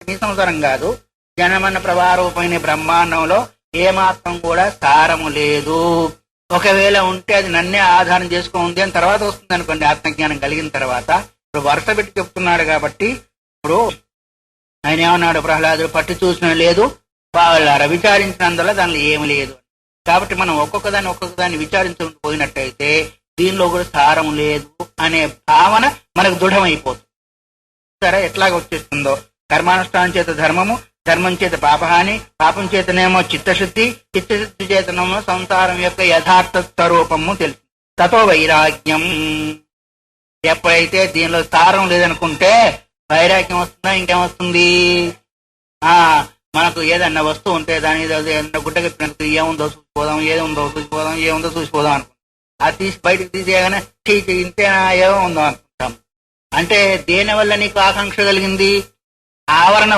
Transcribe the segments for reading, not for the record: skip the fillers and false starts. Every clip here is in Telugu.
ఈ సంసారం కాదు, జనమన్న ప్రభారూపమైన బ్రహ్మాండంలో ఏమాత్రం కూడా సారము లేదు. ఒకవేళ ఉంటే అది నన్నే ఆధారం చేసుకుంది అని తర్వాత వస్తుంది అనుకోండి, ఆత్మజ్ఞానం కలిగిన తర్వాత. ఇప్పుడు వరుస పెట్టి చెప్తున్నాడు కాబట్టి ఇప్పుడు ఆయన ఏమన్నాడు, ప్రహ్లాదుడు పట్టి చూసిన లేదు వాళ్ళ విచారించినందువల్ల దానిలో ఏమి లేదు. కాబట్టి మనం ఒక్కొక్కదాన్ని విచారించకపోయినట్టయితే దీనిలో కూడా సారం లేదు అనే భావన మనకు దృఢమైపోతుంది. సరే, ఎట్లాగ వచ్చేస్తుందో కర్మానుష్ఠానం చేత ధర్మము, ధర్మం చేత పాపహాని, పాపం చేతనేమో చిత్తశుద్ధి, చిత్తశుద్ధి చేతనేమో సంసారం యొక్క యథార్థ స్వరూపము తెలుసు. తతో వైరాగ్యం. ఎప్పుడైతే దీనిలో సారం లేదనుకుంటే వైరాగ్యం వస్తుందా, ఇంకేమొస్తుంది? మనకు ఏదన్నా వస్తువు ఉంటే దాని గుడ్డ కప్పినట్టు ఏముందో చూసిపోదాం, ఏముందో చూసిపోదాం అనుకుంటాం. అది తీసి బయటకు తీసేయగానే ఠీక్ ఇంతేనా, ఏమో ఉందో అనుకుంటాం. అంటే దేని వల్ల నీకు ఆకాంక్ష కలిగింది? ఆవరణ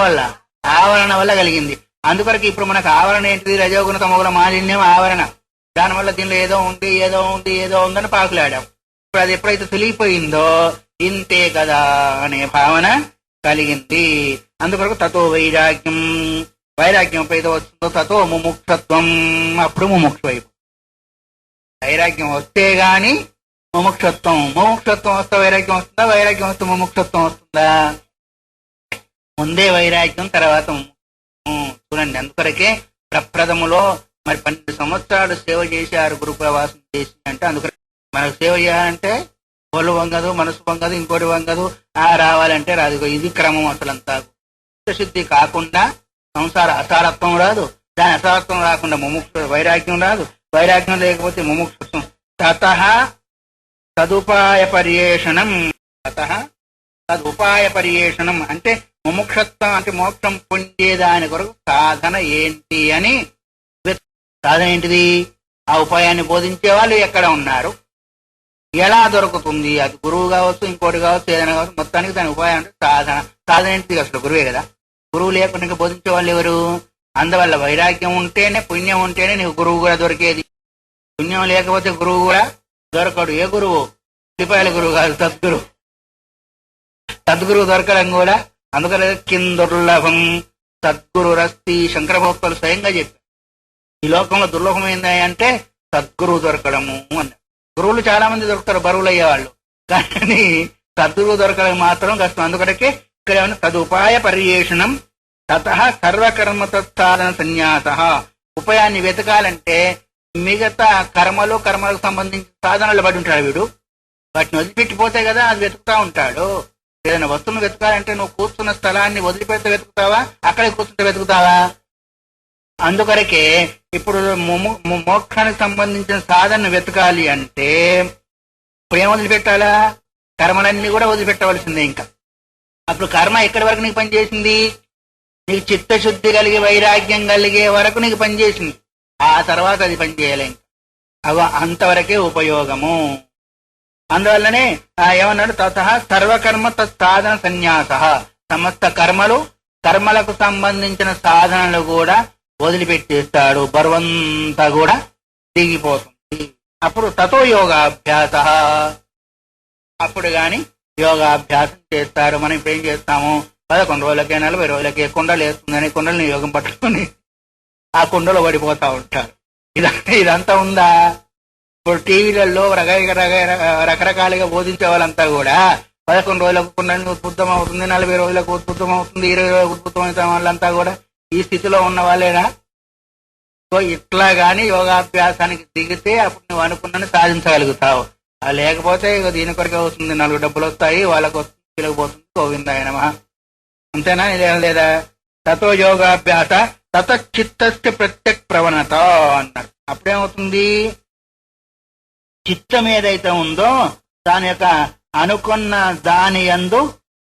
వల్ల కలిగింది. అందుకొరకు ఇప్పుడు మనకు ఆవరణ ఏంటిది? రజోగుణ తమోగుణ మాలిన్యం ఆవరణ. దానివల్ల దీనిలో ఏదో ఉందని పాకులాడాం. ఇప్పుడు అది ఎప్పుడైతే తొలిగిపోయిందో ఇంతే కదా అనే భావన కలిగింది. అందుకొరకు తతో వైరాగ్యం ఎప్పుడైతే వస్తుందో తతో ముముక్షత్వం, అప్పుడు ముముక్షు అయిపోతుంది. వైరాగ్యం వస్తే గాని ముముక్షత్వం వస్తే వైరాగ్యం వస్తుందా? వైరాగ్యం వస్తే ముముక్షత్వం వస్తుందా? ముందే వైరాగ్యం, తర్వాత చూడండి. అందుకొరకే ప్రప్రథములో మరి 12 సంవత్సరాలు సేవ చేశారు గురు ప్రవాసం చేసి. అంటే అందుకని మనకు సేవ చేయాలంటే ఒళ్ళు వంగదు, మనసు వంగదు, ఇంకోటి వంగదు, రావాలంటే రాదు. ఇది క్రమం. అసలంతా శుద్ధి కాకుండా సంసార అసారత్వం రాదు, దాని అసారత్వం రాకుండా వైరాగ్యం రాదు, వైరాగ్యం లేకపోతే ముముక్షత్వం. తదుపాయ పర్యేషణం అంటే ముముక్షత్వం అంటే మోక్షం పొందేదాని కొరకు సాధన ఏంటి అని. సాధన ఏంటిది? ఆ ఉపాయాన్ని బోధించే వాళ్ళు ఎక్కడ ఉన్నారు, ఎలా దొరుకుతుంది? అది గురువు కావచ్చు, ఇంకోటి కావచ్చు, ఏదైనా కావచ్చు. మొత్తానికి దాని ఉపాయం అంటే సాధన ఏంటిది? అసలు గురువే కదా. గురువు లేకుండా ఇంకా బోధించే వాళ్ళు ఎవరు? అందువల్ల వైరాగ్యం ఉంటేనే, పుణ్యం ఉంటేనే నీకు గురువు కూడా దొరికేది. పుణ్యం లేకపోతే గురువు కూడా దొరకడు. ఏ గురువు? ఉల్లిపాయల గురువు కాదు, సద్గురువు దొరకడం కూడా. అందుకనే కిందుర్లభం సద్గురురస్తి. శంకర భక్తులు స్వయంగా చెప్పారు, ఈ లోకంలో దుర్లభం ఏంది అంటే సద్గురువు దొరకడము అన్నారు. గురువులు చాలా మంది దొరుకుతారు, బరువులు అయ్యేవాళ్ళు, కానీ సద్గురువు దొరకడం మాత్రం కష్టం. అందుకనే ఇక్కడ ఏమన్నా తదుపాయ పర్యేషణం తతః సర్వకర్మ తత్సాధన సన్యాస. ఉపాయాన్ని వెతకాలంటే మిగతా కర్మలకు సంబంధించిన సాధనలు పడి ఉంటాడు వీడు. వాటిని వదిలిపెట్టిపోతే కదా అది వెతుకుతా ఉంటాడు. ఏదైనా వస్తువును వెతకాలంటే నువ్వు కూర్చున్న స్థలాన్ని వదిలిపెడితే వెతుకుతావా, అక్కడే కూర్చుంటే వెతుకుతావా? అందుకొరకే ఇప్పుడు మోక్షానికి సంబంధించిన సాధనను వెతకాలి అంటే ఇప్పుడు ఏం వదిలిపెట్టాలా? కర్మలన్నీ కూడా వదిలిపెట్టవలసిందే. ఇంకా అప్పుడు కర్మ ఎక్కడి వరకు నీకు పనిచేసింది? నీకు చిత్తశుద్ధి కలిగి వైరాగ్యం కలిగే వరకు నీకు పనిచేసింది. ఆ తర్వాత అది పనిచేయలే. అంతవరకే ఉపయోగము. అందువల్లనే ఏమన్నాడు? తతః సర్వకర్మ తత్సాధన సన్యాస. సమస్త కర్మలకు సంబంధించిన సాధనలు కూడా వదిలిపెట్టేస్తాడు, బరువంతా కూడా దిగిపోతుంది. అప్పుడు తతో యోగాభ్యాస. అప్పుడు గాని యోగాభ్యాసం చేస్తారు. మనం ఇప్పుడు ఏం చేస్తాము? 11 రోజులకే 40 రోజులకే కుండలు వేస్తుందని కుండలని యోగం పట్టుకొని ఆ కుండలో పడిపోతా ఉంటారు. ఇదంతా ఉందా? ఇప్పుడు టీవీలలో రకరకాలుగా బోధించే వాళ్ళంతా కూడా 11 రోజులకు కుండలి ఉద్బుద్ధం అవుతుంది, 40 రోజులకు ఉద్బుద్ధం అవుతుంది, 20 రోజులకు ఉద్బుద్ధం అవుతున్న వాళ్ళంతా కూడా ఈ స్థితిలో ఉన్న వాళ్ళేనా? సో ఇట్లా గాని యోగాభ్యాసానికి దిగితే అప్పుడు నువ్వు అనుకున్నది సాధించగలుగుతావు. లేకపోతే ఇక దీని కొరకే అవుతుంది, 4 డబ్బులు వస్తాయి, వాళ్ళకు వస్తుంది, వీళ్ళకి పోతుంది, గోవిందాయ నమః. అంతేనా? లేదా? తతో యోగాభ్యాస తత చిత్తస్య ప్రత్యక్ ప్రవణత అన్నారు. అప్పుడేమవుతుంది? చిత్తం ఏదైతే ఉందో దాని యొక్క అనుకున్న దాని యందు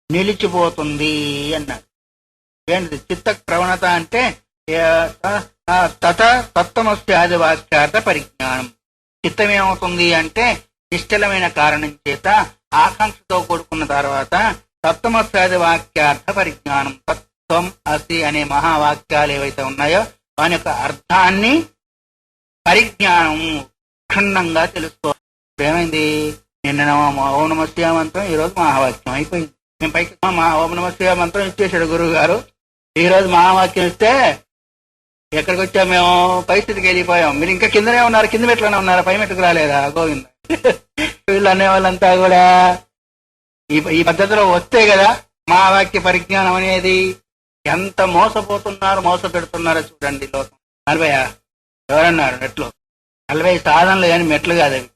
నిలిచిపోతుంది అన్నారు. ఏంటిది చిత్త ప్రవణత అంటే? తత్వమస్యాది వాక్యార్థ పరిజ్ఞానం. చిత్తం ఏమవుతుంది అంటే నిశ్చలమైన కారణం చేత ఆకాంక్షతో కూడుకున్న తర్వాత తత్వమస్యాది వాక్యార్థ పరిజ్ఞానం, తత్వం అసి అనే మహావాక్యాలు ఏవైతే ఉన్నాయో వాని యొక్క అర్థాన్ని పరిజ్ఞానం క్షుణ్ణంగా తెలుసుకోవాలి. ఏమైంది? నిన్న ఓం నమః శివాయ మంత్రం, ఈ రోజు మహావాక్యం అయిపోయింది. మేము పైకి ఓం నమః శివాయ మంత్రం ఇచ్చేసాడు గురువు గారు, ఈ రోజు మహావాక్యం ఇస్తే ఎక్కడికి వచ్చాం మేము, పరిస్థితికి వెళ్ళిపోయాం. మీరు ఇంకా కిందనే ఉన్నారు, కింద మెట్లోనే ఉన్నారు, పై మెట్టుకు రాలేదా గోవింద. వీళ్ళు అనేవాళ్ళంతా కూడా ఈ పద్ధతిలో వస్తే కదా మహావాక్య పరిజ్ఞానం అనేది. ఎంత మోసపోతున్నారు, మోసపెడుతున్నారో చూడండి లోకం. 40 ఎవరన్నారు మెట్లు? 40 సాధనలు కానీ మెట్లు కాదు అవి.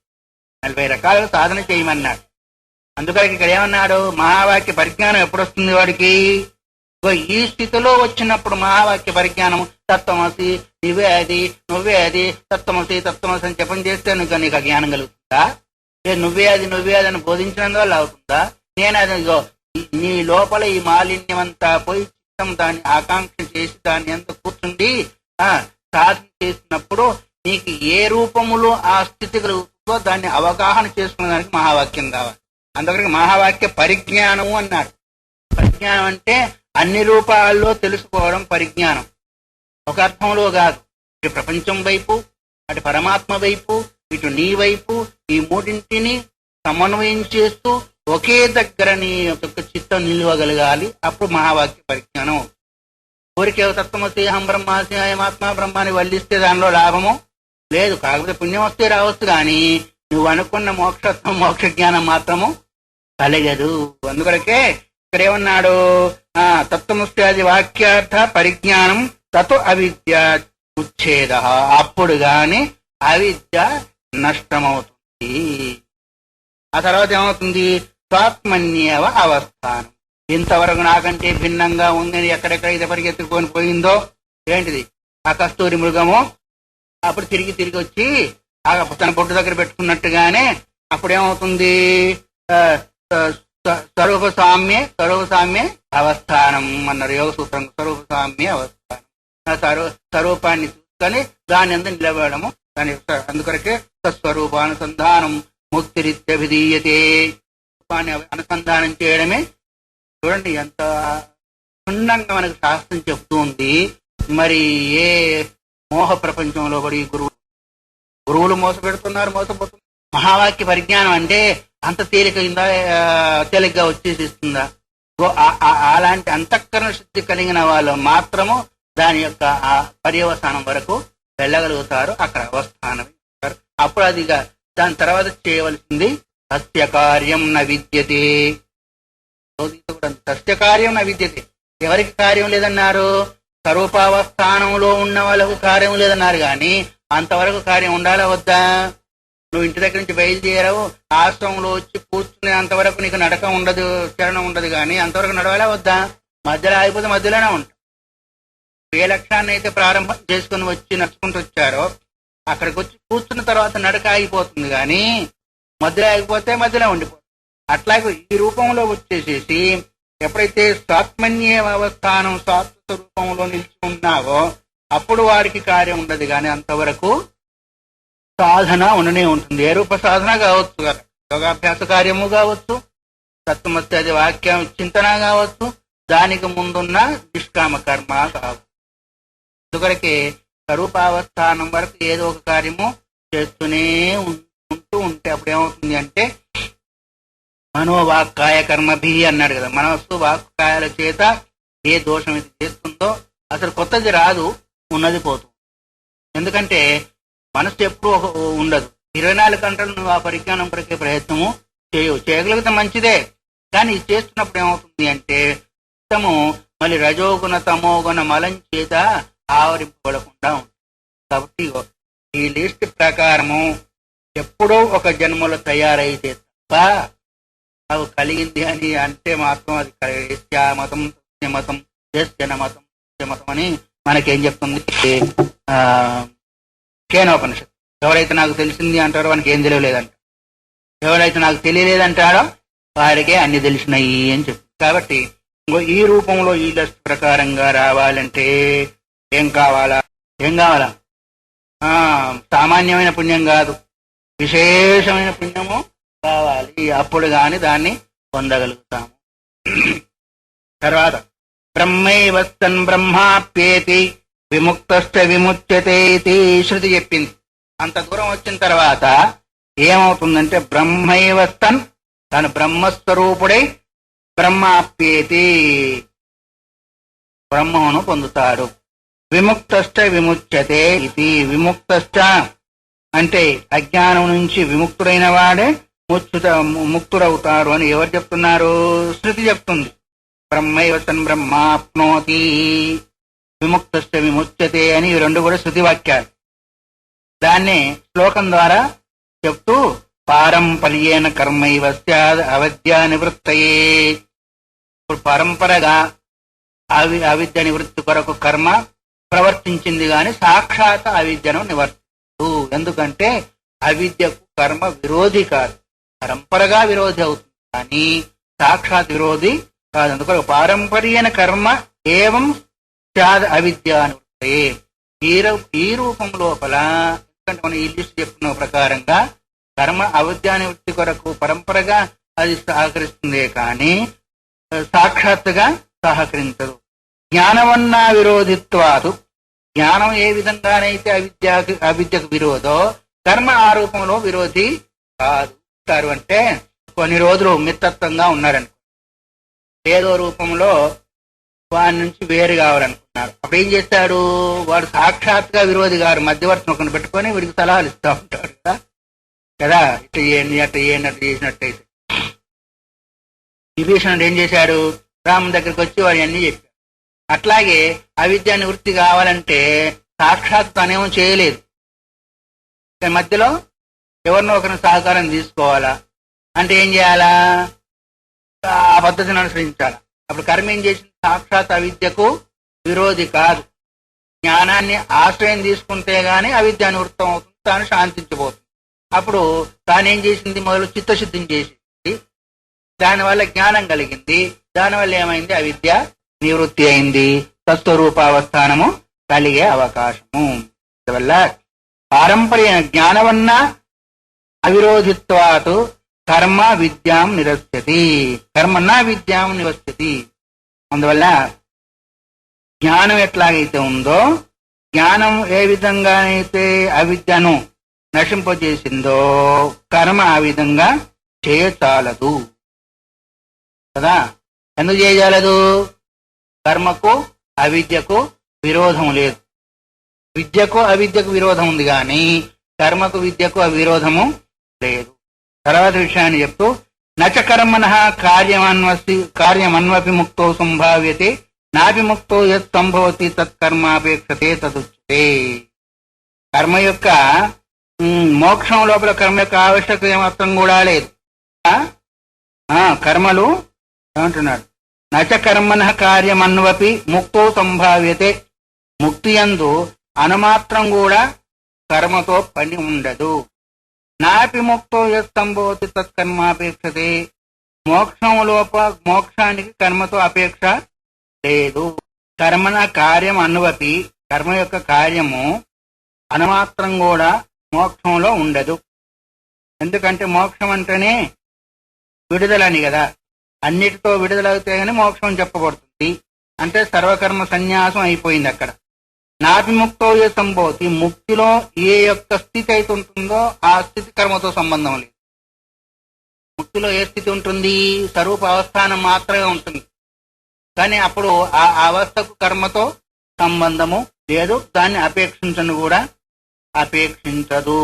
40 రకాలుగా సాధన చేయమన్నాడు. అందుకని ఇక్కడ ఏమన్నాడు, మహావాక్య పరిజ్ఞానం ఎప్పుడు వస్తుంది వాడికి? ఈ స్థితిలో వచ్చినప్పుడు మహావాక్య పరిజ్ఞానం, తత్వమసి నువ్వే అది, నువ్వే అది, తత్వమసి తత్వమసి అని జపం చేస్తే నీకు ఆ జ్ఞానం కలుగుతుందా? నువ్వే అది అని బోధించినందువల్ల అవుతుందా? నేను అది నీ లోపల ఈ మాలిన్యం అంతా పోయి చిత్తం దాన్ని ఆకాంక్ష చేసి దాన్ని అంతా కూర్చుండి సాధన చేసినప్పుడు నీకు ఏ రూపములో ఆ స్థితి కలుగుతుందో దాన్ని అవగాహన చేసుకునే దానికి మహావాక్యం కావాలి. అందుకని మహావాక్య పరిజ్ఞానము అన్నాడు. పరిజ్ఞానం అంటే అన్ని రూపాల్లో తెలుసుకోవడం పరిజ్ఞానం. ఒక అర్థంలో కాదు, ఇటు ప్రపంచం వైపు, అటు పరమాత్మ వైపు, ఇటు నీ వైపు, ఈ మూడింటిని సమన్వయం చేస్తూ ఒకే దగ్గర నీ యొక్క చిత్తం నిలవగలగాలి. అప్పుడు మహావాక్య పరిజ్ఞానం. ఊరికే తత్వమసి అహం బ్రహ్మాసి అయమాత్మ బ్రహ్మాన్ని వల్లిస్తే దానిలో లాభము లేదు. కాకపోతే పుణ్యం వస్తే రావచ్చు, కానీ నువ్వు అనుకున్న మోక్షత్వం మోక్ష జ్ఞానం మాత్రము కలగదు. అందుకొరకే ఇక్కడ ఏమన్నాడు, తత్వముస్త్యాది వాక్యార్థ పరిజ్ఞానం తత్ అవిద్య ఉచ్ఛేద. అప్పుడు గాని అవిద్య నష్టమవుతుంది. ఆ తర్వాత ఏమవుతుంది, స్వాత్మన్యేవ అవస్థానం. ఇంతవరకు నాకంటే భిన్నంగా ఉందని ఎక్కడెక్కడ ఇది పరిగెత్తుకొని పోయిందో ఏంటిది ఆ కస్తూరి మృగము, అప్పుడు తిరిగి వచ్చి తన బొట్టు దగ్గర పెట్టుకున్నట్టుగానే అప్పుడేమవుతుంది, స్వరూప సామ్య అవస్థానం అన్నారు యోగ సూత్రం. స్వరూప సామ్య అవస్థానం, స్వరూపాన్ని చూసుకొని దాని అంతా నిలబడము. దాని అందుకొరకే స్వస్వరూపానుసంధానం ముక్తిరిత్యభిధీయతే. రూపాన్ని అనుసంధానం చేయడమే. చూడండి ఎంత క్షుణ్ణంగా మనకు శాస్త్రం చెప్తూ ఉంది. మరి ఏ మోహ ప్రపంచంలో కూడా ఈ గురువులు మోసపోతున్నారు. మహావాక్య పరిజ్ఞానం అంటే అంత తేలిగ్గా వచ్చేసిస్తుందా? అలాంటి అంతఃకరణ శుద్ధి కలిగిన వాళ్ళు మాత్రము దాని యొక్క పర్యవసానం వరకు వెళ్ళగలుగుతారు. అక్కడ అవస్థానం. అప్పుడు అదిగా దాని తర్వాత చేయవలసింది సత్యకార్యం న విద్యతే. సత్యకార్యం న విద్యతే. ఎవరికి కార్యం లేదన్నారు? స్వరూపావస్థానంలో ఉన్న వాళ్ళకు కార్యం లేదన్నారు. కానీ అంతవరకు కార్యం ఉండాలా వద్దా? నువ్వు ఇంటి దగ్గర నుంచి బయలుదేరావు, ఆశ్రమంలో వచ్చి కూర్చునే అంతవరకు నీకు నడక ఉండదు, చరణం ఉండదు. కానీ అంతవరకు నడవాలా వద్దా? మధ్యలో ఆగిపోతే మధ్యలోనే ఉంటాం. ఏ లక్ష్యాన్ని అయితే ప్రారంభం చేసుకుని వచ్చి నడుచుకుంటూ వచ్చారో అక్కడికి వచ్చి కూర్చున్న తర్వాత నడక ఆగిపోతుంది. కానీ మధ్యలో ఆగిపోతే మధ్యలో ఉండిపోతుంది. అట్లాగే ఈ రూపంలో వచ్చేసేసి ఎప్పుడైతే స్వాత్మన్య అవస్థానం స్వాత్మ రూపంలో నిలిచి ఉన్నావో అప్పుడు వారికి కార్యం ఉండదు. కానీ అంతవరకు సాధన ఉండనే ఉంటుంది. ఏ రూప సాధన కావచ్చు కదా, యోగాభ్యాస కార్యము కావచ్చు, తత్వమస్యాది వాక్యం చింతన కావచ్చు, దానికి ముందున్న నిష్కామ కర్మ కావచ్చు. అందుకొరకే స్వరూపావస్థానం వరకు ఏదో ఒక కార్యము చేస్తూనే ఉంటూ ఉంటే అప్పుడు ఏమవుతుంది అంటే మనోవాక్కాయ కర్మభి అన్నాడు కదా. మనస్సు వాక్కాయాల చేత ఏ దోషం ఇది చేస్తుందో అసలు కొత్తది రాదు, ఉన్నది పోతుంది. ఎందుకంటే మనసు ఎప్పుడు ఉండదు. 24 గంటలు నువ్వు ఆ పరిజ్ఞానం కొరకే ప్రయత్నము చేయగలిగితే మంచిదే. కానీ ఇది చేస్తున్నప్పుడు ఏమవుతుంది అంటే మొత్తము మళ్ళీ రజోగుణ తమోగుణ మలం చేత ఆవరింపబడకుండా ఉంటుంది. కాబట్టి ఈ లిస్ట్ ప్రకారము ఎప్పుడో ఒక జన్మలో తయారైతే తప్ప అవి కలిగింది అని అంటే మాత్రం అది మతం మతం జనమతం మతం అని మనకేం చెప్తుంది కేనోపనిషత్తు. ఎవరైతే నాకు తెలిసింది అంటారో వానికి ఏం తెలియలేదంట, ఎవరైతే నాకు తెలియలేదంటాడో వాడికే అన్ని తెలిసినాయి అని చెప్పి. కాబట్టి ఈ రూపంలో ఈ లిస్ట్ ప్రకారంగా రావాలంటే ఏం కావాలా? సామాన్యమైన పుణ్యం కాదు, విశేషమైన పుణ్యము కావాలి. అప్పుడు గాని దాన్ని పొందగలుగుతాము. తర్వాత బ్రహ్మైవస్తన్ బ్రహ్మాప్యేతి విముక్తశ్చ విముచ్యతే ఇది శృతి చెప్పింది. అంత దూరం వచ్చిన తర్వాత ఏమవుతుందంటే బ్రహ్మైవస్తన్ తను బ్రహ్మస్వరూపుడై బ్రహ్మాప్యేతి బ్రహ్మమును పొందుతాడు. విముక్తశ్చ విముచ్యతే ఇది. విముక్తశ్చ అంటే అజ్ఞానం నుంచి విముక్తుడైన వాడే ముక్తుడవుతారు అని ఎవరు చెప్తున్నారు? శృతి చెప్తుంది. బ్రహ్మైవ సన్ బ్రహ్మాప్నోతి, విముక్తశ్చ విముచ్యతే అని ఈ రెండు కూడా శృతి వాక్యాలు. దాన్ని శ్లోకం ద్వారా చెప్తూ పారంపర్యేణ కర్మైవ స్యాద్ అవిద్యా నివృత్తయే. ఇప్పుడు పరంపరగా అవిద్య నివృత్తి కొరకు కర్మ ప్రవర్తించింది గాని సాక్షాత్ అవిద్యను నివర్తించదు. ఎందుకంటే అవిద్యకు కర్మ విరోధి కాదు, పరంపరగా విరోధి అవుతుంది కానీ సాక్షాత్ విరోధి కాదు. అందుకని పారంపర్యేణ కర్మ ఏవం స్యాద్ అవిద్యా నివృత్తయే. ఈ రూపం లోపల, ఎందుకంటే మనం ఈ లిస్ట్ చెప్పుకున్న ప్రకారంగా కర్మ అవిద్యా నివృత్తి కొరకు పరంపరగా అది సహకరిస్తుందే కానీ సాక్షాత్తుగా సహకరించదు. జ్ఞానవన్నా విరోధిత్వాదు. జ్ఞానం ఏ విధంగానైతే అవిద్యకు విరోధో కర్మ ఆ రూపంలో విరోధి కాదు. అంటే కొన్ని రోజులు మిత్రత్వంగా ఉన్నారనుకో, ఏదో రూపంలో వాడి నుంచి వేరు కావాలనుకున్నారు. అప్పుడు ఏం చేస్తాడు? వాడు సాక్షాత్గా విరోధి గారు మధ్యవర్తిని ఒకరిని పెట్టుకొని వీడికి సలహాలు ఇస్తూ ఉంటాడు కదా ఇట్లా చేయండి అట్లా చేయండి అట్లా చేసినట్టయితే. విభీషణుడు ఏం చేశాడు? రాముని దగ్గరికి వచ్చి వాడు అన్నీ చెప్పాడు. అట్లాగే అవిద్యా నివృత్తి కావాలంటే సాక్షాత్ తనేమో చేయలేదు, మధ్యలో ఎవరినో ఒకరిని సహకారం తీసుకోవాలా. అంటే ఏం చేయాలా? ఆ పద్ధతిని అనుసరించాలా. అప్పుడు కర్మ ఏం చేసింది? సాక్షాత్ అవిద్యకు విరోధి కాదు. జ్ఞానాన్ని ఆశ్రయం తీసుకుంటే గాని అవిద్య నివృత్తం అవుతుంది, తాను శాంతించబోతుంది. అప్పుడు తానేం చేసింది? మొదలు చిత్తశుద్ధిని చేసింది, దానివల్ల జ్ఞానం కలిగింది. దానివల్ల ఏమైంది? అవిద్య నివృత్తి అయింది, తత్వరూపావస్థానము కలిగే అవకాశము. అందువల్ల పారంపర్య జ్ఞానవన్న అవిరోధిత్వాత్ కర్మ విద్యాం నిరస్యతి, కర్మన్నా విద్యాం నిరస్యతి. అందువల్ల జ్ఞానం ఎట్లాగైతే ఉందో, జ్ఞానం ఏ విధంగానైతే అవిద్యను నశింపజేసిందో కర్మ ఆ విధంగా చేయచాలదు కదా. ఎందుకు చేయజాలదు? కర్మకు అవిద్యకు విరోధం లేదు. విద్యకు అవిద్యకు విరోధం ఉంది కానీ కర్మకు విద్యకు విరోధము లేదు. తర్వాత విషయాన్ని చెప్తూ నచ కర్మణః కార్యమన్వపి ముక్తో సంభావ్యతే నాపి ముక్తో యత్ సంభవతి తత్కర్మాపేక్షతే తదుచ్యతే. కర్మ యొక్క మోక్షం లోపల కర్మ యొక్క ఆవశ్యకత ఏమాత్రం కూడా లేదు. కర్మలు ఏమంటున్నాడు? నచ కర్మణః కార్యమన్వపి ముక్తో సంభావ్యతే. ముక్తి యందు అనుమాత్రం కూడా కర్మతో పని ఉండదు. నాపి ముక్తో యత్ సంభవతి తత్కర్మాపేక్షతే. మోక్షానికి కర్మతో అపేక్ష లేదు. కర్మణ కార్యం అనువపి, కర్మ యొక్క కార్యము అనుమాత్రం కూడా మోక్షంలో ఉండదు. ఎందుకంటే మోక్షం అంటేనే విడుదలని కదా, అన్నిటితో విడుదలవుతే గాని మోక్షం చెప్పబడుతుంది. అంటే సర్వకర్మ సన్యాసం అయిపోయింది అక్కడ. నాపి ముక్తో ఏ సంభవతి, ముక్తిలో ఏ యొక్క స్థితి అయితే ఉంటుందో ఆ స్థితి కర్మతో సంబంధం లేదు. ముక్తిలో ఏ స్థితి ఉంటుంది? స్వరూప అవస్థానం మాత్రమే ఉంటుంది. కానీ అప్పుడు ఆ అవస్థకు కర్మతో సంబంధము లేదు, దాన్ని అపేక్షించను కూడా అపేక్షించదు.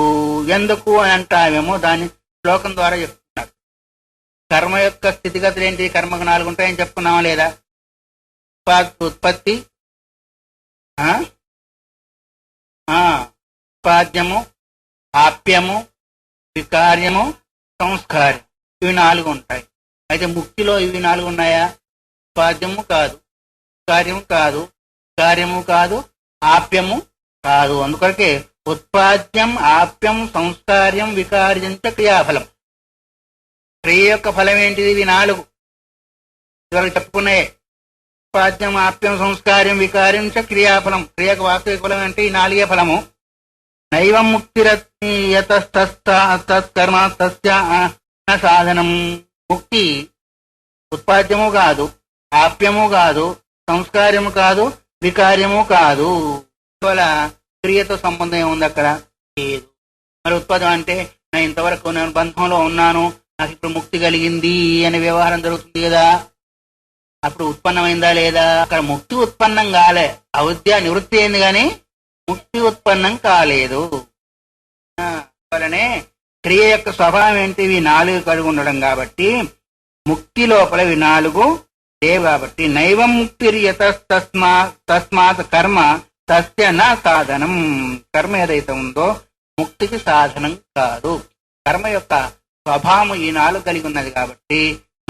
ఎందుకు అని అంటావేమో దాన్ని శ్లోకం ద్వారా చెప్తున్నారు. కర్మ యొక్క స్థితిగతులు ఏంటి? కర్మకు 4 ఉంటాయని చెప్పుకున్నామా లేదా? ఉత్పత్తి, ఉత్పాద్యము, ఆప్యము, వికార్యము, సంస్కారం. ఇవి 4 ఉంటాయి. అయితే ముక్తిలో ఇవి 4 ఉన్నాయా? ఉత్పాద్యము కాదు, కార్యము కాదు, కార్యము కాదు, ఆప్యము కాదు. అందుకొరకే ఉత్పాద్యం, ఆప్యం, సంస్కార్యం, వికార్యం చ క్రియాఫలం. క్రియ యొక్క ఫలం ఏంటిది? ఇవి 4 ఇవరకు చెప్పుకున్నాయే. ఉత్పాద్యం, ఆప్యం, సంస్కార్యం, వికార్యం చ క్రియాఫలం. క్రియకు వాస్తవిక ఫలం అంటే ఈ 4 ఫలము. నైవం ముక్తిరత్కర్మ తస్య సాధనం. ముక్తి ఉత్పాద్యము కాదు, ఆప్యము కాదు, సంస్కార్యము కాదు, వికార్యము కాదు. క్రియతో సంబంధం ఏముంది అక్కడ? లేదు. మరి ఉత్పాదం అంటే నేను ఇంతవరకు నేను బంధంలో ఉన్నాను, నాకు ఇప్పుడు ముక్తి కలిగింది అనే వ్యవహారం జరుగుతుంది కదా. అప్పుడు ఉత్పన్నమైందా లేదా? అక్కడ ముక్తి ఉత్పన్నం కాలే, అవిద్య నివృత్తి అయింది కానీ ముక్తి ఉత్పన్నం కాలేదు. వలనే క్రియ యొక్క స్వభావం ఏంటి? ఇవి 4 కలిగి ఉండడం కాబట్టి ముక్తి లోపల ఇవి 4 లేవు కాబట్టి నైవం ముక్తిర్యత తస్మాత్ కర్మ తస్య నా సాధనం. కర్మ ఏదైతే ఉందో ముక్తికి సాధనం కాదు. కర్మ యొక్క స్వభావం ఈ 4 కలిగి ఉన్నది కాబట్టి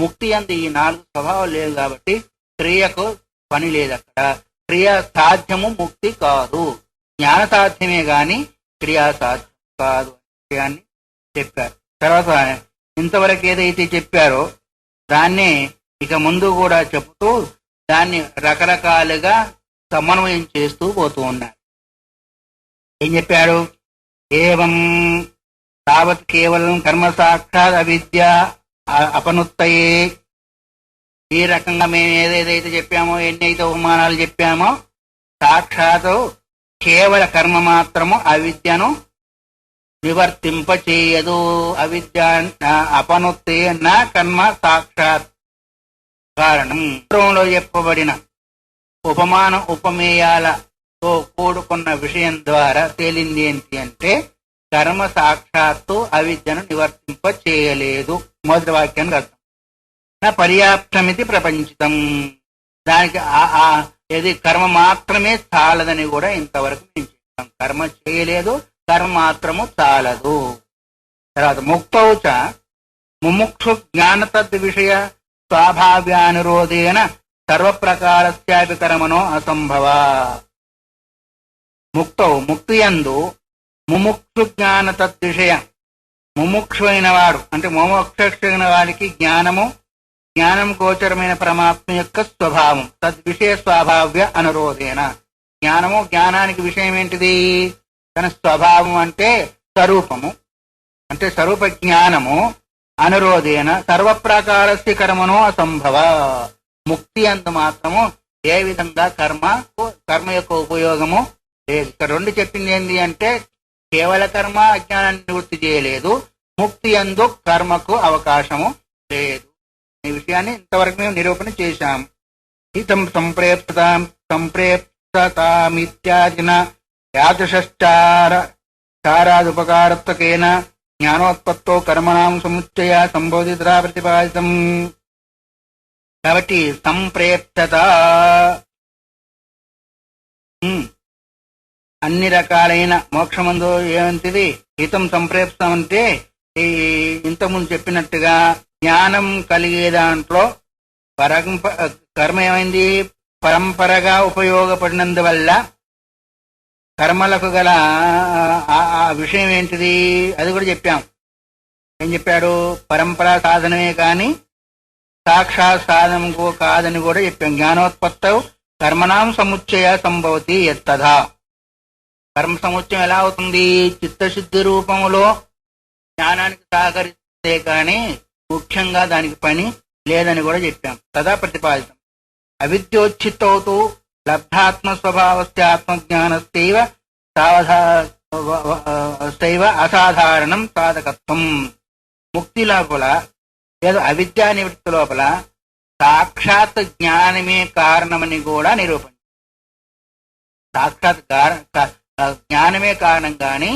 ముక్తి అందు ఈ 4 స్వభావం లేదు కాబట్టి క్రియకు పని లేదు. అక్కడ క్రియ సాధ్యము, ముక్తి కాదు. జ్ఞాన సాధ్యమే గాని క్రియా సాధ్యం కాదు అని చెప్పారు. తర్వాత ఇంతవరకు ఏదైతే చెప్పారో దాన్నే ఇక ముందు కూడా చెప్తూ దాన్ని రకరకాలుగా సమన్వయం చేస్తూ పోతూ ఉన్నారు. ఏం చెప్పాడు? ఏవం తావత్ కేవలం కర్మ సాక్షాత్ అవిద్య అపనుత్తయే. ఈ రకంగా మేము ఏదేదైతే చెప్పామో, ఎన్నైతే ఉపమానాలు చెప్పామో, సాక్షాత్ కేవల కర్మ మాత్రము అవిద్యను నివర్తింపచేయదు. అవిద్య అపనుత్తే నా కర్మ సాక్షాత్ కారణం. పూర్వంలో చెప్పబడిన ఉపమాన ఉపమేయాలతో కూడుకున్న విషయం ద్వారా తేలింది ఏంటి అంటే కర్మ సాక్షాత్తు అవిద్యను నివర్తింప చేయలేదు. మొదటి వాక్యానికి అర్థం నా పర్యాప్తమితి ప్రపంచితం. దానికి ఏది కర్మ మాత్రమే చాలదని కూడా ఇంతవరకు మేము చెప్తాం. కర్మ చేయలేదు, కర్మ మాత్రము చాలదు. తర్వాత ముక్తౌచ ముముక్షు జ్ఞాన తద్ విషయ స్వాభావ్యానురోధేన సర్వప్రకారస్యాపి కర్మణో అసంభవ. ముక్తి యందు ముముక్షు జ్ఞాన తద్విషయ, ముముక్షు అయిన వాడు అంటే మోమోక్షైన వాడికి జ్ఞానం గోచరమైన పరమాత్మ యొక్క స్వభావం తద్విషయ స్వభావ్య అనురోధేన. జ్ఞానానికి విషయం ఏంటిది? తన స్వభావం అంటే స్వరూపము, అంటే స్వరూప జ్ఞానము. అనురోధేన సర్వప్రకారస్య కర్మణో అసంభవ. ముక్తి అందు మాత్రము ఏ విధంగా కర్మ యొక్క ఉపయోగము లేదు. ఇక్కడ 2 చెప్పింది ఏంటి అంటే కేవల కర్మ అజ్ఞానాన్ని నివృత్తి చేయలేదు, ముక్తి అందు కర్మకు అవకాశము లేదు. ఈ విషయాన్ని ఇంతవరకు మేము నిరూపణ చేశాం. ఇతం సంప్రేప్తామిత్యాదిన యాదృశారాదుపకారత్వకేన జ్ఞానోత్పత్తో కర్మణాం సముచ్చయ సంబోధిత ప్రతిపాదితం. కాబట్టి సంప్రేప్తత అన్ని రకాలైన మోక్షమందు ఏమంటిది? హితం సంప్రేప్తం అంటే ఇంతకుముందు చెప్పినట్టుగా జ్ఞానం కలిగే దాంట్లో కర్మ ఏమైంది? పరంపరగా ఉపయోగపడినందువల్ల కర్మలకు గల ఆ విషయం ఏంటిది? అది కూడా చెప్పాం. ఏం చెప్పాడు? పరంపరా సాధనమే కాని సాక్షాత్ సాధనం కాదని కూడా చెప్పాం. జ్ఞానోత్పత్త కర్మణాం సముచ్చయ సంభవతి యత్తథా. కర్మ సముచ్చయం ఎలా అవుతుంది? చిత్తశుద్ధి రూపంలో జ్ఞానానికి సహకరిస్తే కానీ ముఖ్యంగా దానికి పని లేదని కూడా చెప్పాం. తదా ప్రతిపాదితం. అవిద్యోచ్చిత్తౌతు లబ్ధాత్మ స్వభావస్య ఆత్మజ్ఞానస్తైవ అసాధారణం సాధకత్వం. ముక్తి లోపల లేదా అవిద్యా నివృత్తి లోపల సాక్షాత్ జ్ఞానమే కారణమని కూడా నిరూపణ. సాక్షాత్ జ్ఞానమే కారణం కానీ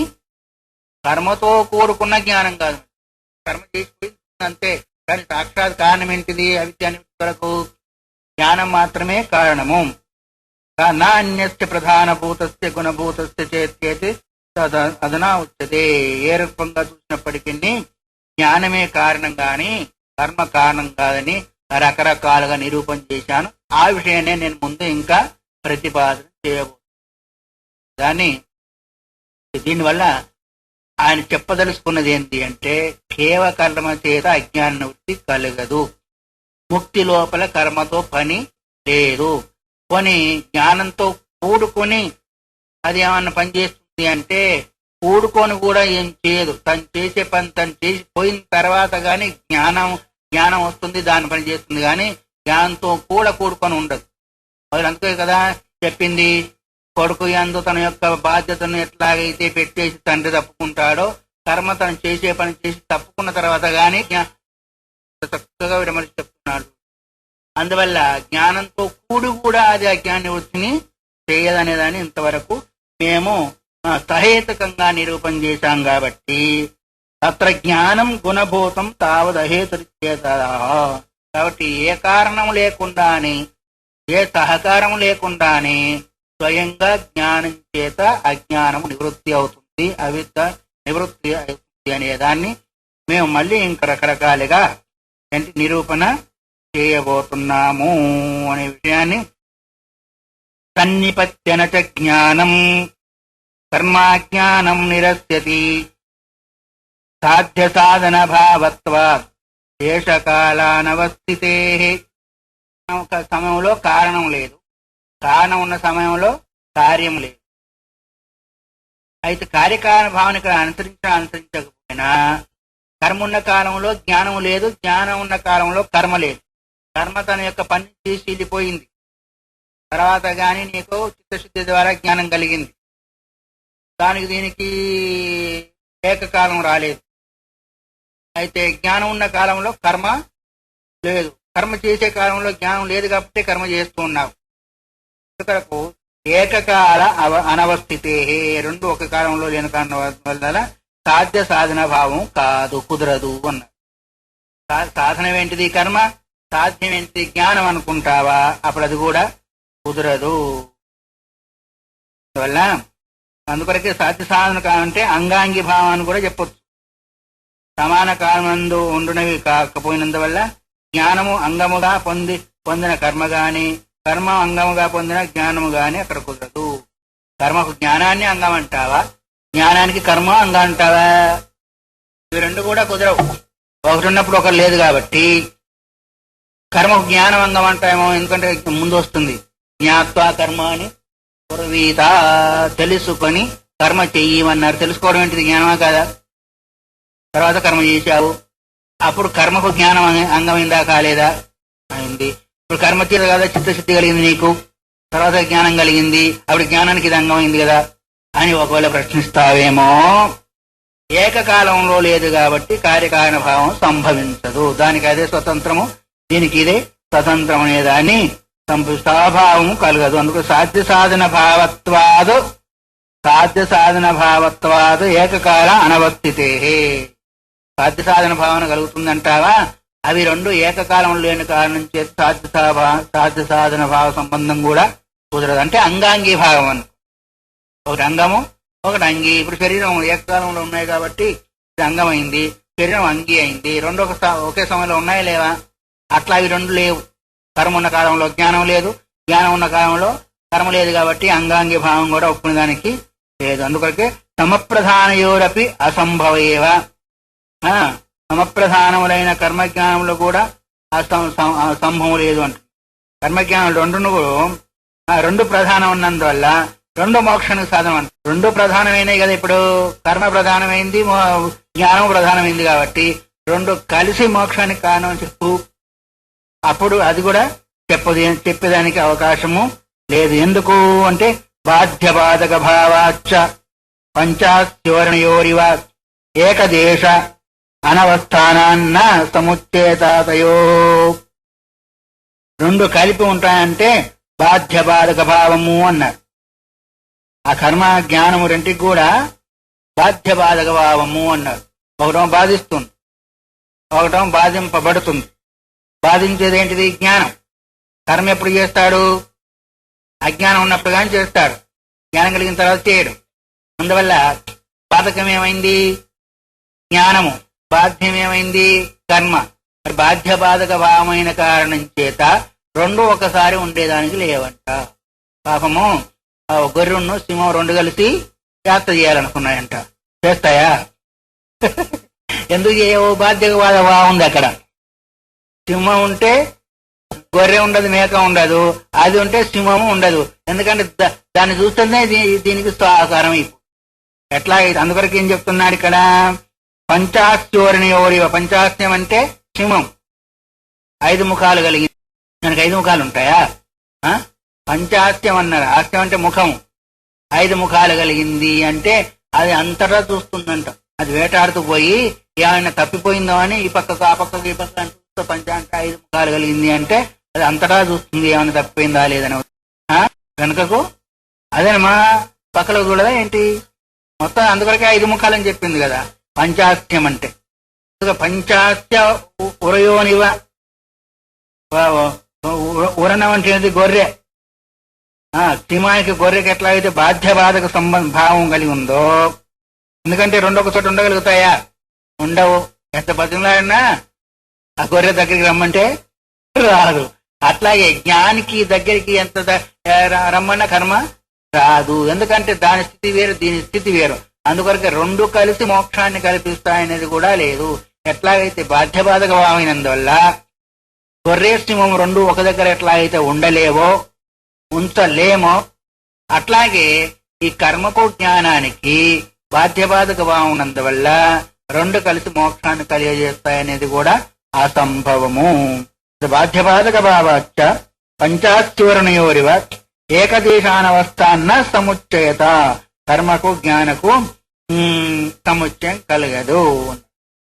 కర్మతో కూడుకున్న జ్ఞానం కాదు. కర్మ చేసిపోయింది అంతే, కానీ సాక్షాత్ కారణం ఏంటిది? అవిద్యా నివృత్తి వరకు జ్ఞానం మాత్రమే కారణము. నా అన్యస్య ప్రధానభూతస్య గుణభూతస్య చేతి అదనా ఉచ్యతే. ఏ రూపంగా చూసినప్పటికీ జ్ఞానమే కారణం గాని కర్మ కారణం కాదని రకరకాలుగా నిరూపణ చేశాను. ఆ విషయాన్ని నేను ముందు ఇంకా ప్రతిపాదన చేయబోతున్నాను. దీనివల్ల ఆయన చెప్పదలుచుకున్నది ఏంటి అంటే కేవ కర్మ చేత అజ్ఞాన నివృత్తి కలగదు. ముక్తి లోపల కర్మతో పని లేదు. కొని జ్ఞానంతో కూడుకొని అది ఏమన్నా పని చేస్తుంది అంటే కూడుకొని కూడా ఏం చేయదు. తను చేసే పని తను చేసిపోయిన తర్వాత గాని జ్ఞానం వస్తుంది, దాని పని చేస్తుంది. కానీ జ్ఞానంతో కూడా కూడుకొని ఉండదు. మరి అందుకే కదా చెప్పింది, కొడుకు యందు తన యొక్క బాధ్యతను ఎట్లాగైతే పెట్టేసి తండ్రి తప్పుకుంటాడో కర్మ తను చేసే పని చేసి తప్పుకున్న తర్వాత గాని చక్కగా విడమని చెప్తున్నాడు. అందువల్ల జ్ఞానంతో కూడి కూడా అది అజ్ఞాన నివృత్తిని చేయదనేదాన్ని ఇంతవరకు మేము సహేతుకంగా నిరూపణ చేశాం. కాబట్టి అత్ర జ్ఞానం గుణభూతం తావదహేతురిచేత. కాబట్టి ఏ కారణం లేకుండానే, ఏ సహకారం లేకుండానే స్వయంగా జ్ఞానం చేత అజ్ఞానం నివృత్తి అవుతుంది, అవిద్య నివృత్తి అవుతుంది అనేదాన్ని మేము మళ్ళీ ఇంకా రకరకాలుగా నిరూపణ చేయబోతున్నాము అనే విషయాన్ని. సన్నిపత్యనచ జ్ఞానం కర్మాజ్ఞానం నిరస్యతి సాధ్య సాధన భావత్వాత్ దేశకాలానవస్థితే. ఒక సమయంలో కారణం లేదు, కారణం ఉన్న సమయంలో కార్యం లేదు. అయితే కార్యకారణ భావన ఇక్కడ అనుసరించకపోయినా కర్మ ఉన్న కాలంలో జ్ఞానం లేదు, జ్ఞానం ఉన్న కాలంలో కర్మ లేదు. కర్మ తన యొక్క పని చేసి వెళ్ళిపోయింది, తర్వాత గాని నీకు చిత్తశుద్ధి ద్వారా జ్ఞానం కలిగింది. దానికి దీనికి ఏకకాలం రాలేదు. అయితే జ్ఞానం ఉన్న కాలంలో కర్మ లేదు, కర్మ చేసే కాలంలో జ్ఞానం లేదు కాబట్టి కర్మ చేస్తూ ఉన్నావు. ఇక్కడకు ఏకకాల అనవస్థితే, రెండు ఒక కాలంలో లేని కారణం వల్ల సాధ్య సాధన భావం కాదు, కుదరదు అన్నారు. సాధనం ఏంటిది కర్మ, సాధ్యం ఏంటిది జ్ఞానం అనుకుంటావా, అప్పుడు అది కూడా కుదరదు. అందువల్ల అందుకొరకే సాధ్య సాధన కాలంటే అంగాంగి భావాన్ని కూడా చెప్పొచ్చు. సమాన కాలమందు ఉండునవి కాకపోయినందువల్ల జ్ఞానము అంగముగా పొందిన కర్మ గాని, కర్మ అంగముగా పొందిన జ్ఞానము గాని అక్కడ కుదరదు. కర్మకు జ్ఞానాన్ని అంగం అంటావా, జ్ఞానానికి కర్మ అంగం అంటావా? ఇవి రెండు కూడా కుదరవు. ఒకటి ఉన్నప్పుడు ఒకటి లేదు కాబట్టి కర్మకు జ్ఞానం అంగం అంటామేమో, ఎందుకంటే ముందు వస్తుంది జ్ఞాత్వా కర్మ అని పూర్వీత, తెలుసుకొని కర్మ చెయ్యమన్నారు. తెలుసుకోవడం ఏంటిది, జ్ఞానమా కాదా? తర్వాత కర్మ చేశావు, అప్పుడు కర్మకు జ్ఞానం అంగమైందా కాలేదా? అయింది. ఇప్పుడు కర్మ చేత కదా చిత్తశుద్ధి కలిగింది నీకు, తర్వాత జ్ఞానం కలిగింది, అప్పుడు జ్ఞానానికి ఇది అంగమైంది కదా అని ఒకవేళ ప్రశ్నిస్తావేమో. ఏకకాలంలో లేదు కాబట్టి కార్యకారణ భావం సంభవించదు, దానికి అదే స్వతంత్రము, దీనికి ఇదే స్వతంత్రం అనేదాన్ని స్వభావము కలగదు. అందుకు సాధ్య సాధన భావత్వాదు ఏకకాల అనవస్థితే. సాధ్య సాధన భావన కలుగుతుందంటావా? అవి రెండు ఏకకాలంలో లేని కారణం చేత సాధ్య సాధన భావ సంబంధం కూడా కుదరదు. అంటే అంగాంగీ భావం అని, ఒకటి అంగము ఒకటి అంగి. ఇప్పుడు శరీరం ఏకకాలంలో ఉన్నాయి కాబట్టి ఇది అంగమైంది, శరీరం అంగి అయింది. రెండు ఒకే సమయంలో ఉన్నాయా లేవా? అట్లా అవి రెండు లేవు. కర్మ ఉన్న కాలంలో జ్ఞానం లేదు, జ్ఞానం ఉన్న కాలంలో కర్మ లేదు కాబట్టి అంగాంగి భావం కూడా ఒప్పుకునే దానికి లేదు. అందుకొరకే సమప్రధానయోరపి అసంభవేవ. సమప్రధానములైన కర్మజ్ఞానములు కూడా సంభవం లేదు అంట. కర్మజ్ఞానం రెండు ప్రధానం ఉన్నందువల్ల రెండు మోక్షానికి సాధనం అంట. రెండు ప్రధానమైనవి కదా, ఇప్పుడు కర్మ ప్రధానమైంది, జ్ఞానం ప్రధానమైంది కాబట్టి రెండు కలిసి మోక్షానికి కారణం చెప్పు. అప్పుడు అది కూడా చెప్పేదానికి అవకాశము లేదు. ఎందుకు అంటే బాధ్యబాధక భావాచ్చ పంచాస్యోరణయోరివ ఏకదేశ అనవస్థానాన్న సముచ్చేతాతయో. రెండు కలిపి ఉంటాయంటే బాధ్యబాధక భావము అన్నారు. ఆ కర్మ జ్ఞానము రెంటికి కూడా బాధ్యబాధక భావము అన్నారు. ఒకటం బాధిస్తుంది, ఒకటం బాధింపబడుతుంది. బాధించేది ఏంటిది? జ్ఞానం. కర్మ ఎప్పుడు చేస్తాడు? అజ్ఞానం ఉన్నప్పుడు కానీ చేస్తాడు, జ్ఞానం కలిగిన తర్వాత చేయడు. అందువల్ల బాధకం ఏమైంది? జ్ఞానము. బాధ్యం ఏమైంది? కర్మ. మరి బాధ్య బాధక భావమైన కారణం చేత రెండు ఒకసారి ఉండేదానికి లేవంట. పాపము గొర్రెను సింహం రెండు కలిసి యాత్ర చేయాలనుకున్నాయంట, చేస్తాయా? ఎందుకు చేయవు? బాధ్యక బాధ భావం అక్కడ. సింహం ఉంటే గొర్రె ఉండదు, మేక ఉండదు. అది ఉంటే సింహము ఉండదు. ఎందుకంటే దాన్ని చూస్తేనే దీనికి ఆకారం ఇప్పుడు ఎట్లా. అందువరకు ఏం చెప్తున్నాడు ఇక్కడ? పంచాస్యోరణయోరివ. పంచాస్యం అంటే సింహం, 5 ముఖాలు కలిగింది. దానికి 5 ముఖాలు ఉంటాయా? పంచాస్యం అన్నారు. హాస్యం అంటే ముఖం. 5 ముఖాలు కలిగింది అంటే అది అంతటా చూస్తుందంట. అది వేటాడుతూ పోయి ఏమైనా తప్పిపోయిందో అని ఈ పక్కకు ఆ పక్కకు ఈ పక్క చూస్తూ పంచ అంటే 5 ముఖాలు కలిగింది అంటే అది అంతటా చూస్తుంది ఏమైనా తప్పిపోయిందా లేదని. వెనుకకు అదేనమ్మా పక్కలో చూడదా ఏంటి మొత్తం. అందుకొరకే 5 ముఖాలని చెప్పింది కదా పంచాస్యం అంటే. పంచాస్య ఉరయోనివ, ఉరణం అంటే గొర్రె. క్షిమానికి గొర్రెకి ఎట్లా అయితే బాధ్యబాధక భావం కలిగి ఉందో, ఎందుకంటే రెండు ఒక చోట ఉండగలుగుతాయా? ఉండవు. ఎంత బతిమలాడినా ఆ గొర్రె దగ్గరికి రమ్మంటే రాదు. అట్లాగే జ్ఞానికి దగ్గరికి ఎంత రమ్మన్న కర్మ రాదు. ఎందుకంటే దాని స్థితి వేరు, దీని స్థితి వేరు. అందుకొరకే రెండు కలిసి మోక్షాన్ని కల్పిస్తాయనేది కూడా లేదు. ఎట్లాగైతే బాధ్యబాధక భావమైనందువల్ల గొర్రె సింహం రెండు ఒక దగ్గర ఎట్లా అయితే ఉండలేవో, ఉంచలేమో, అట్లాగే ఈ కర్మకు జ్ఞానానికి బాధ్యబాధక భావం ఉన్నందువల్ల రెండు కలిసి మోక్షాన్ని కలిగజేస్తాయనేది కూడా అసంభవము. బాధ్యబాధక భావాచ్చ పంచాస్తివరణయోరివ ఏకదేశానవస్థాన్న సముచ్చయత. కర్మకు జ్ఞానకు సముచ్చయం కలగదు.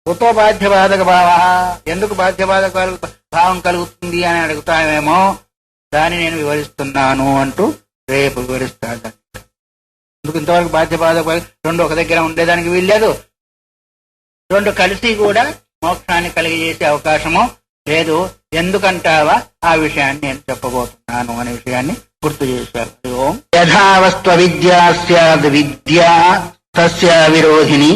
కుతో బాధ్యబాధక భావ, ఎందుకు బాధ్యబాధక భావం కలుగుతుంది అని అడుగుతామేమో, దాన్ని నేను వివరిస్తున్నాను అంటూ రేపు వివరిస్తాను. ఎందుకు ఇంతవరకు బాధ్యబాధక రెండు ఒక దగ్గర ఉండేదానికి వీల్లేదు, రెండు కలిసి కూడా మోక్షాన్ని కలిగజేసే అవకాశము లేదు. ఎందుకంటావా? ఆ విషయాన్ని నేను చెప్పబోతున్నాను అనే విషయాన్ని గుర్తు చేశారు. ఓం యథావస్త్వ విద్యా స్యాద్ విద్యా తస్య విరోధిని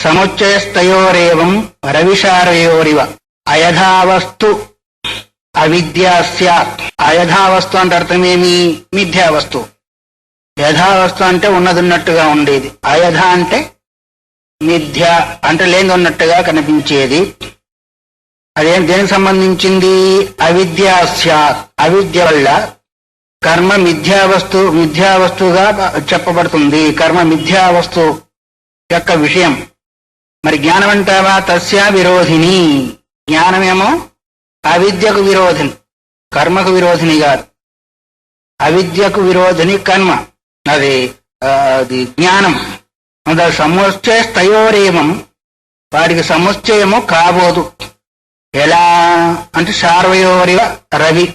సముచ్చయస్తయోరేవం రవిశారయోరివ. అయథావస్తు అవిద్యా స్యాత్. అయథావస్తు అంటే అర్థమేమి? మిథ్యావస్తు. యథావస్తు అంటే ఉన్నదిన్నట్టుగా ఉండేది. అయథ అంటే మిథ్య అంటే లేనున్నట్టుగా కనిపించేది. అదేం దేనికి సంబంధించింది? అవిద్యా స్యాత్. అవిద్య వల్ల కర్మ మిథ్యావస్తుగా చెప్పబడుతుంది. కర్మ మిథ్యావస్తు యొక్క విషయం. మరి జ్ఞానం అంటావా? తస్య విరోధిని. జ్ఞానమేమో అవిద్యకు విరోధిని, కర్మకు విరోధిని కాదు. అవిద్యకు విరోధిని కర్మ, అది జ్ఞానం. సముచ్చయస్తయోరేవం, వాడికి సముచ్చయము కాబోదు. ఎలా అంటే శార్వయోరివ రవి.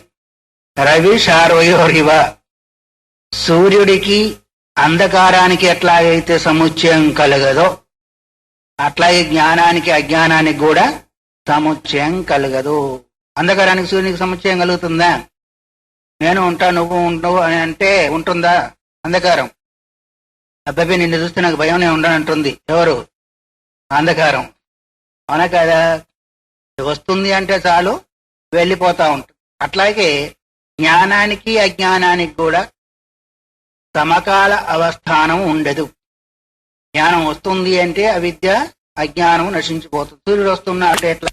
రవి శార్వయోరివ. సూర్యుడికి అంధకారానికి ఎట్లాగైతే సముచ్చయం కలగదో, అట్లాగే జ్ఞానానికి అజ్ఞానానికి కూడా సముచ్చయం కలగదు. అంధకారానికి సూర్యునికి సముచ్చయం కలుగుతుందా? నేను ఉంటా నువ్వు ఉండవు అని అంటే ఉంటుందా అంధకారం? అబ్బాయి నిన్ను చూస్తే నాకు భయం, నేను ఉండనంటుంది ఎవరు? అంధకారం. అవునా కదా? వస్తుంది అంటే చాలు వెళ్ళిపోతా ఉంటుంది. అట్లాగే జ్ఞానానికి అజ్ఞానానికి కూడా సమకాల అవస్థానం ఉండదు. జ్ఞానం వస్తుంది అంటే అవిద్య అజ్ఞానం నశించిపోతుంది. సూర్యుడు వస్తున్నా అంటే ఎట్లా?